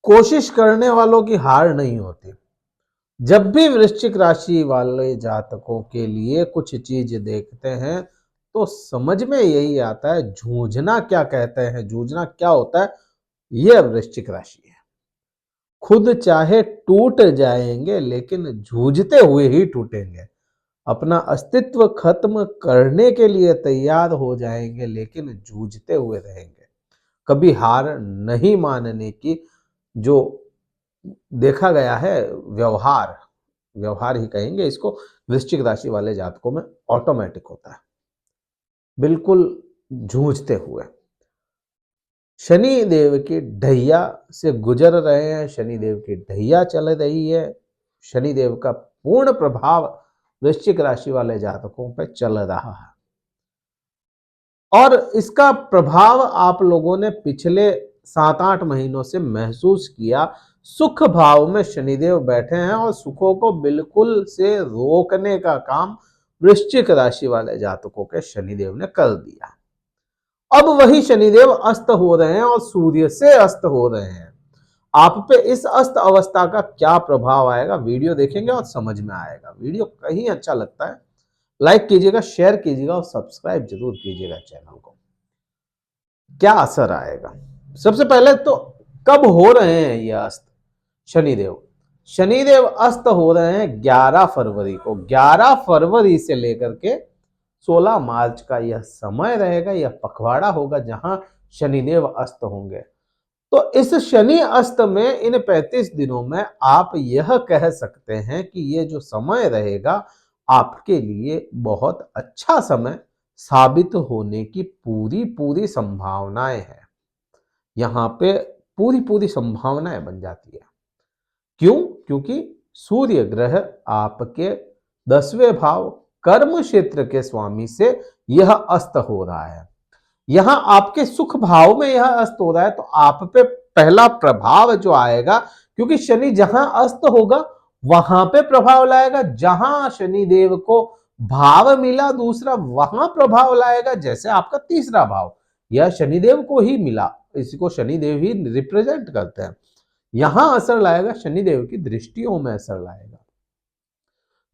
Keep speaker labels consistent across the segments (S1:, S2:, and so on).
S1: कोशिश करने वालों की हार नहीं होती। जब भी वृश्चिक राशि वाले जातकों के लिए कुछ चीज देखते हैं तो समझ में यही आता है जूझना क्या कहते हैं, जूझना क्या होता है। यह वृश्चिक राशि है। खुद चाहे टूट जाएंगे लेकिन जूझते हुए ही टूटेंगे। अपना अस्तित्व खत्म करने के लिए तैयार हो जाएंगे लेकिन जूझते हुए रहेंगे। कभी हार नहीं मानने की जो देखा गया है व्यवहार, व्यवहार ही कहेंगे इसको, वृश्चिक राशि वाले जातकों में ऑटोमेटिक होता है, बिल्कुल जूझते हुए। शनि देव की ढैया से गुजर रहे हैं, शनि देव की ढैया चल रही है। शनि देव का पूर्ण प्रभाव वृश्चिक राशि वाले जातकों पर चल रहा है और इसका प्रभाव आप लोगों ने पिछले 7-8 महीनों से महसूस किया। सुख भाव में शनिदेव बैठे हैं और सुखों को बिल्कुल से रोकने का काम वृश्चिक राशि वाले जातकों के शनिदेव ने कर दिया। अब वही शनिदेव अस्त हो रहे हैं और सूर्य से अस्त हो रहे हैं। आप पे इस अस्त अवस्था का क्या प्रभाव आएगा, वीडियो देखेंगे और समझ में आएगा। वीडियो कहीं अच्छा लगता है लाइक कीजिएगा, शेयर कीजिएगा और सब्सक्राइब जरूर कीजिएगा चैनल को। क्या असर आएगा, सबसे पहले तो कब हो रहे हैं ये अस्त शनिदेव? शनिदेव अस्त हो रहे हैं 11 फरवरी को। 11 फरवरी से लेकर के 16 मार्च का यह समय रहेगा, यह पखवाड़ा होगा जहां शनिदेव अस्त होंगे। तो इस शनि अस्त में इन 35 दिनों में आप यह कह सकते हैं कि ये जो समय रहेगा आपके लिए बहुत अच्छा समय साबित होने की पूरी पूरी संभावनाएं हैं। यहां पे पूरी पूरी संभावनाएं बन जाती है। क्यों? क्योंकि सूर्य ग्रह आपके 10वें भाव कर्म क्षेत्र के स्वामी से यह अस्त हो रहा है। यहां आपके सुख भाव में यह अस्त हो रहा है तो आप पे पहला प्रभाव जो आएगा, क्योंकि शनि जहां अस्त होगा वहां पे प्रभाव लाएगा। जहां शनि देव को भाव मिला दूसरा, वहां प्रभाव लाएगा। जैसे आपका तीसरा भाव यह शनिदेव को ही मिला, इसको शनिदेव ही रिप्रेजेंट करते हैं। यहां असर लाएगा, शनिदेव की दृष्टियों में असर लाएगा।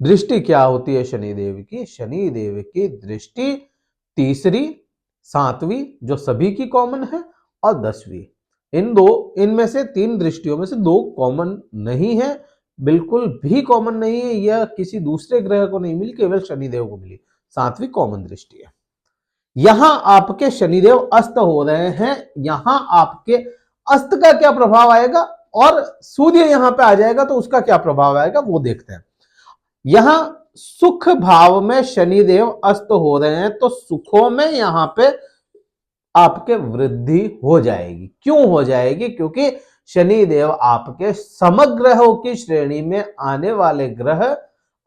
S1: दृष्टि क्या होती है शनिदेव की? शनिदेव की दृष्टि तीसरी, 7वीं जो सभी की कॉमन है, और 10वीं। इनमें से 3 दृष्टियों में से 2 कॉमन नहीं है, बिल्कुल भी कॉमन नहीं है। यह किसी दूसरे ग्रह को नहीं मिली, केवल शनिदेव को मिली। 7वीं कॉमन दृष्टि है। यहां आपके शनिदेव अस्त हो रहे हैं। यहां आपके अस्त का क्या प्रभाव आएगा और सूर्य यहां पे आ जाएगा तो उसका क्या प्रभाव आएगा वो देखते हैं। यहां सुख भाव में शनिदेव अस्त हो रहे हैं तो सुखों में यहां पे आपके वृद्धि हो जाएगी। क्यों हो जाएगी? क्योंकि शनिदेव आपके समग्रहों की श्रेणी में आने वाले ग्रह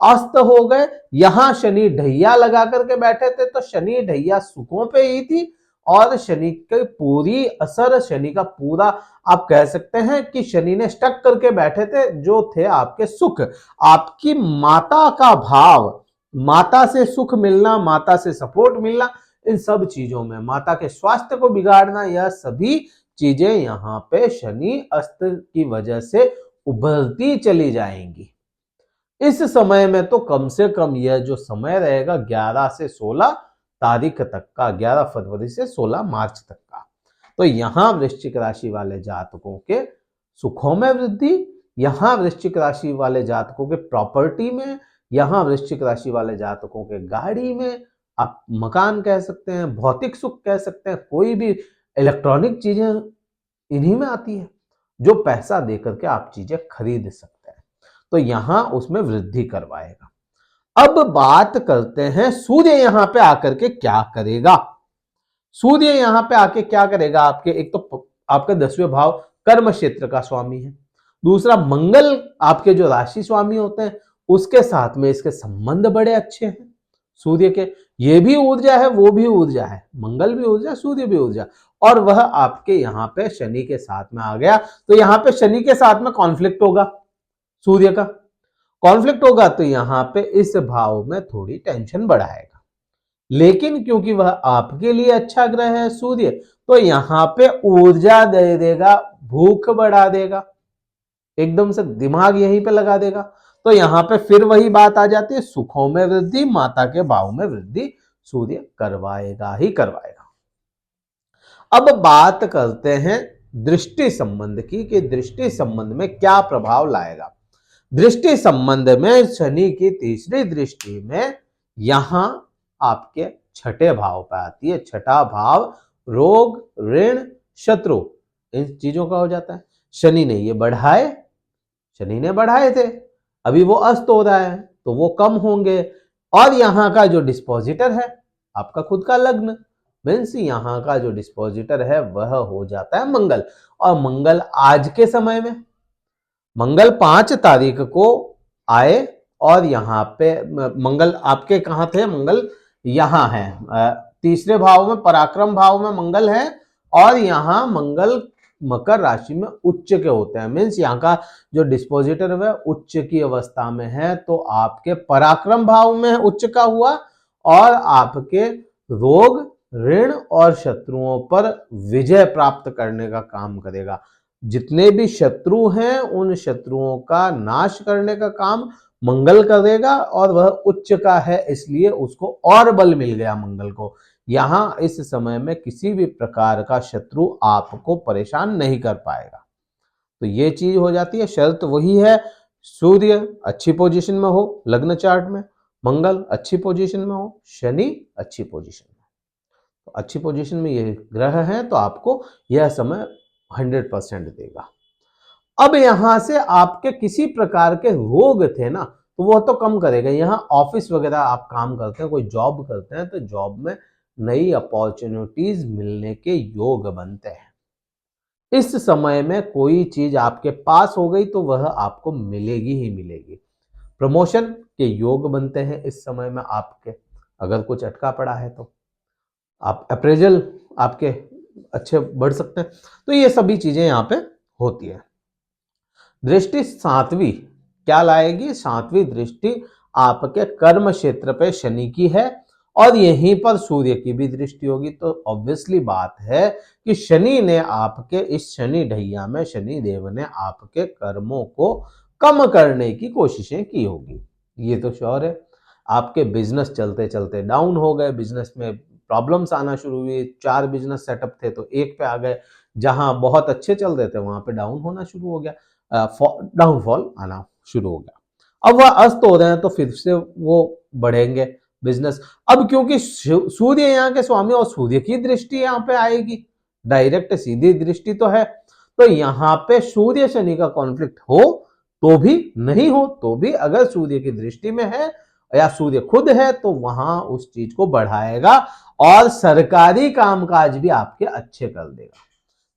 S1: अस्त हो गए। यहां शनि ढैया लगा करके बैठे थे तो शनि ढैया सुखों पे ही थी और शनि की पूरी असर, शनि का पूरा आप कह सकते हैं कि शनि ने स्टक करके बैठे थे जो थे आपके सुख। आपकी माता का भाव, माता से सुख मिलना, माता से सपोर्ट मिलना, इन सब चीजों में माता के स्वास्थ्य को बिगाड़ना, यह सभी चीजें यहां पे शनि अस्त की वजह से उभरती चली जाएंगी। इस समय में तो कम से कम यह जो समय रहेगा 11 से 16 तारीख तक का, 11 फरवरी से 16 मार्च तक का, तो यहां वृश्चिक राशि वाले जातकों के सुखों में वृद्धि, यहां वृश्चिक राशि वाले जातकों के प्रॉपर्टी में, यहां वृश्चिक राशि वाले जातकों के गाड़ी में, आप मकान कह सकते हैं, भौतिक सुख कह सकते हैं, कोई भी इलेक्ट्रॉनिक चीजें इन्हीं में आती है जो पैसा देकर के आप चीजें खरीद सकते हैं। तो यहां उसमें वृद्धि करवाएगा। अब बात करते हैं सूर्य यहां पे आकर के क्या करेगा। सूर्य यहां पे आके क्या करेगा? आपके एक तो आपके 10वें भाव कर्म क्षेत्र का स्वामी है, दूसरा मंगल आपके जो राशि स्वामी होते हैं उसके साथ में इसके संबंध बड़े अच्छे हैं सूर्य के। ये भी ऊर्जा है, वो भी ऊर्जा है, मंगल भी ऊर्जा, सूर्य भी ऊर्जा, और वह आपके यहां पे शनि के साथ में आ गया। तो यहां पे शनि के साथ में कॉन्फ्लिक्ट होगा, सूर्य का कॉन्फ्लिक्ट होगा तो यहां पे इस भाव में थोड़ी टेंशन बढ़ाएगा। लेकिन क्योंकि वह आपके लिए अच्छा ग्रह है सूर्य, तो यहां पे ऊर्जा दे देगा, भूख बढ़ा देगा। एकदम से दिमाग यहीं पे लगा देगा। तो यहां पे फिर वही बात आ जाती है, सुखों में वृद्धि, माता के भाव में वृद्धि सूर्य करवाएगा ही करवाएगा। अब बात करते हैं दृष्टि संबंध की, कि दृष्टि संबंध में क्या प्रभाव लाएगा। दृष्टि संबंध में शनि की तीसरी दृष्टि में यहां आपके छठे भाव पर आती है। छठा भाव रोग, ऋण, शत्रु, इन चीजों का हो जाता है। शनि ने ये बढ़ाए, शनि ने बढ़ाए थे, अभी वो अस्त हो रहा है तो वो कम होंगे। और यहां का जो डिस्पोजिटर है आपका खुद का लग्न, मीन्स यहां का जो डिस्पोजिटर है वह हो जाता है मंगल। और मंगल आज के समय में, मंगल 5 तारीख को आए और यहाँ पे मंगल आपके कहाँ थे, मंगल यहाँ है तीसरे भाव में, पराक्रम भाव में मंगल है। और यहाँ मंगल मकर राशि में उच्च के होते हैं, मीन्स यहाँ का जो डिस्पोजिटर है उच्च की अवस्था में है, तो आपके पराक्रम भाव में उच्च का हुआ और आपके रोग, ऋण और शत्रुओं पर विजय प्राप्त करने का काम करेगा। जितने भी शत्रु हैं उन शत्रुओं का नाश करने का काम मंगल करेगा, और वह उच्च का है इसलिए उसको और बल मिल गया मंगल को। यहां इस समय में किसी भी प्रकार का शत्रु आपको परेशान नहीं कर पाएगा। तो ये चीज हो जाती है। शर्त वही है, सूर्य अच्छी पोजीशन में हो लग्न चार्ट में, मंगल अच्छी पोजीशन में हो, शनि अच्छी पोजीशन में। तो अच्छी पोजीशन में ये ग्रह हैं तो आपको यह समय 100% देगा। अब यहां से आपके किसी प्रकार के रोग थे ना, तो वो तो कम करेगा। यहाँ ऑफिस वगैरह आप काम करते हैं, कोई जॉब करते हैं, तो जॉब में नई अपॉर्चुनिटीज मिलने के योग बनते हैं। इस समय में कोई चीज आपके पास हो गई तो वह आपको मिलेगी ही मिलेगी। प्रमोशन के योग बनते हैं इस समय में आपके, अगर कुछ अटका पड़ा है तो आप अप्रेजल आपके अच्छे बढ़ सकते हैं। तो ये सभी चीजें यहाँ पे होती है। दृष्टि सातवीं क्या लाएगी, सातवीं दृष्टि आपके कर्म क्षेत्र पे शनि की है और यहीं पर सूर्य की भी दृष्टि होगी। तो ऑब्वियसली बात है कि शनि ने आपके इस शनि ढैया में शनि देव ने आपके कर्मों को कम करने की कोशिशें की होगी, ये तो श्योर है। आपके बिजनेस चलते चलते डाउन हो गए, बिजनेस में प्रॉब्लम्स आना शुरू हुई। 4 बिजनेस सेटअप थे तो एक पे आ गए, जहां बहुत अच्छे चल रहे थे वहां पे डाउन होना शुरू हो गया, डाउनफॉल आना शुरू हो गया। अब वह अस्त हो रहे हैं तो फिर से वो बढ़ेंगे बिजनेस। अब क्योंकि सूर्य यहाँ के स्वामी और सूर्य की दृष्टि यहाँ पे आएगी, डायरेक्ट सीधी दृष्टि तो है, तो यहाँ पे सूर्य शनि का कॉन्फ्लिक्ट हो तो भी नहीं हो तो भी, अगर सूर्य की दृष्टि में है या सूर्य खुद है तो वहां उस चीज को बढ़ाएगा और सरकारी कामकाज भी आपके अच्छे कर देगा।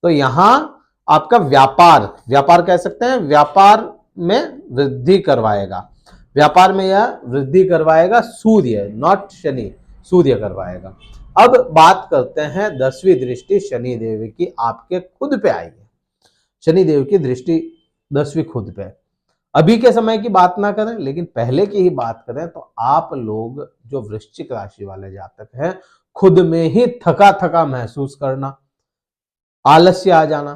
S1: तो यहां आपका व्यापार, व्यापार कह सकते हैं, व्यापार में वृद्धि करवाएगा। व्यापार में यह वृद्धि करवाएगा सूर्य, नॉट शनि, सूर्य करवाएगा। अब बात करते हैं 10वीं दृष्टि शनि देव की आपके खुद पे आई है। शनि देव की दृष्टि 10वीं खुद पे। अभी के समय की बात ना करें लेकिन पहले की ही बात करें तो आप लोग जो वृश्चिक राशि वाले जातक हैं, खुद में ही थका थका महसूस करना, आलस्य आ जाना,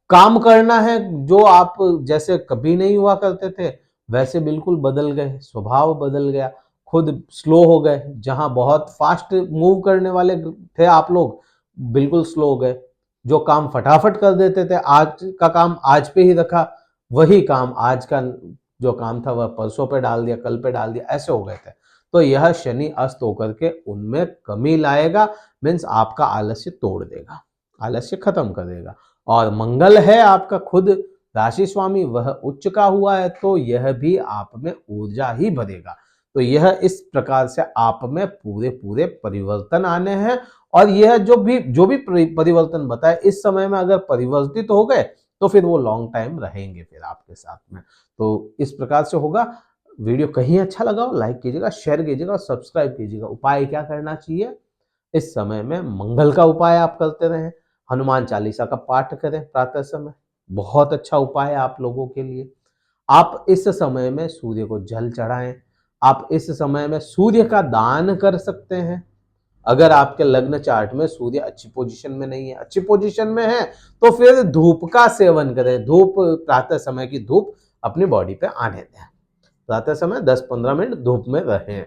S1: काम करना है जो आप जैसे कभी नहीं हुआ करते थे वैसे बिल्कुल बदल गए, स्वभाव बदल गया, खुद स्लो हो गए। जहां बहुत फास्ट मूव करने वाले थे आप लोग, बिल्कुल स्लो हो गए। जो काम फटाफट कर देते थे, आज का काम आज पे ही रखा, वही काम आज का जो काम था वह परसों पे डाल दिया, कल पे डाल दिया, ऐसे हो गए थे। तो यह शनि अस्त होकर के उनमें कमी लाएगा, मीन्स आपका आलस्य तोड़ देगा, आलस्य खत्म कर देगा। और मंगल है आपका खुद राशि स्वामी, वह उच्च का हुआ है तो यह भी आप में ऊर्जा ही भरेगा। तो यह इस प्रकार से आप में पूरे पूरे परिवर्तन आने हैं। और यह जो भी परिवर्तन बताए इस समय में अगर परिवर्तित हो गए तो फिर वो लॉन्ग टाइम रहेंगे फिर आपके साथ में। तो इस प्रकार से होगा। वीडियो कहीं अच्छा लगा हो लाइक कीजिएगा, शेयर कीजिएगा और सब्सक्राइब कीजिएगा। उपाय क्या करना चाहिए, इस समय में मंगल का उपाय आप करते रहें, हनुमान चालीसा का पाठ करें प्रातः समय, बहुत अच्छा उपाय है आप लोगों के लिए। आप इस समय में सूर्य को जल चढ़ाएं, आप इस समय में सूर्य का दान कर सकते हैं। अगर आपके लग्न चार्ट में सूर्य अच्छी पोजीशन में नहीं है, अच्छी पोजीशन में है तो फिर धूप का सेवन करें। धूप, प्रातः समय की धूप अपनी बॉडी पे आने दें। प्रातः समय 10-15 मिनट धूप में रहें,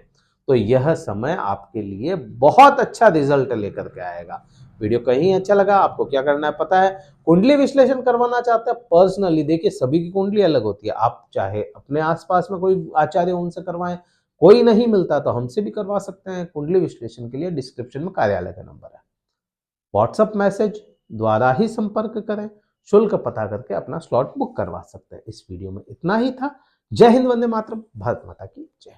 S1: तो यह समय आपके लिए बहुत अच्छा रिजल्ट लेकर के आएगा। वीडियो कहीं अच्छा लगा, आपको क्या करना है पता है। कुंडली विश्लेषण करवाना चाहते हैं पर्सनली, देखिए सभी की कुंडली अलग होती है। आप चाहे अपने आसपास में कोई आचार्य उनसे करवाएं, कोई नहीं मिलता तो हमसे भी करवा सकते हैं। कुंडली विश्लेषण के लिए डिस्क्रिप्शन में कार्यालय का नंबर है, व्हाट्सएप मैसेज द्वारा ही संपर्क करें। शुल्क पता करके अपना स्लॉट बुक करवा सकते हैं। इस वीडियो में इतना ही था। जय हिंद, वंदे मातरम, भारत माता की जय।